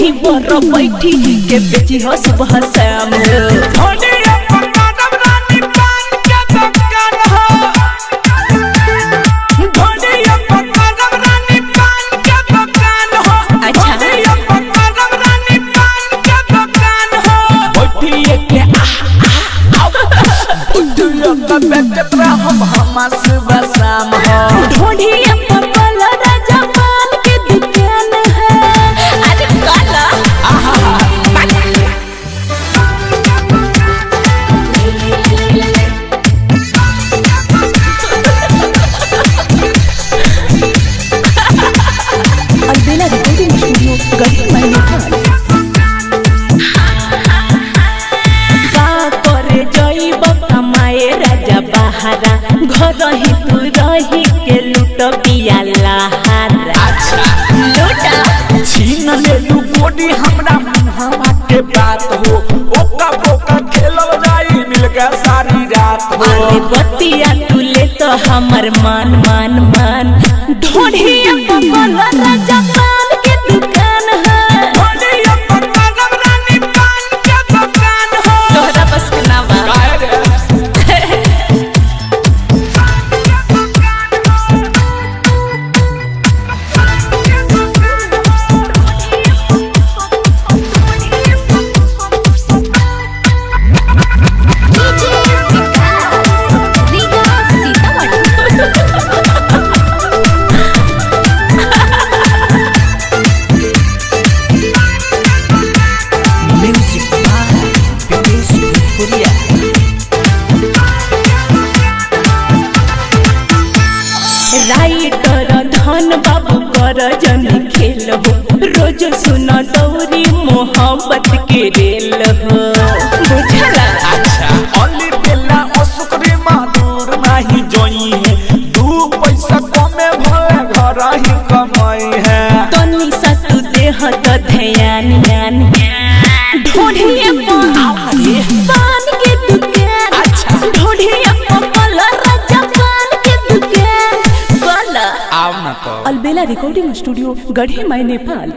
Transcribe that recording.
वही बर बैठी के बेची हो सुबह शाम सुबह शाम हो ढोढ़िया पपल राजा पान के दुकान है। अरे काला अलबेला रिकॉर्डिंग स्टूडियो गढ़ी मैनेपाल का करे जइब कमाए राजा बहारा घर ही तू रही के लूट पिया लहारा। अच्छा लूटा छीन ले लू गोडी हमरा मुहावा के बात हो ओका बोका खेलल जाई मिल के सारी रात हो अरे बतिया तू ले तो हमर मान मान मान ढोढ़िया पपल राजा पान के दुकान है। ढोढ़िया पपल रानी पान के दुकान हो तोहरा बस के ना बा काहे रे राइटर धन बाबू कर जन खेल हो रोज सुन दौरी मोहब्बत के रेल हो बुझला। अच्छा ओली बेला असुकरी मादूर नाही जोई है दू पैसा कमे भले घर ही कमाई है तनी सा तू देह तो ध्यान यान ढोढ़िया पान के दुकान। अच्छा ढोढ़िया पपल राजा पान के दुकान। आओ ना तो अलबेला रिकॉर्डिंग स्टूडियो गढ़ी मैनेपाल।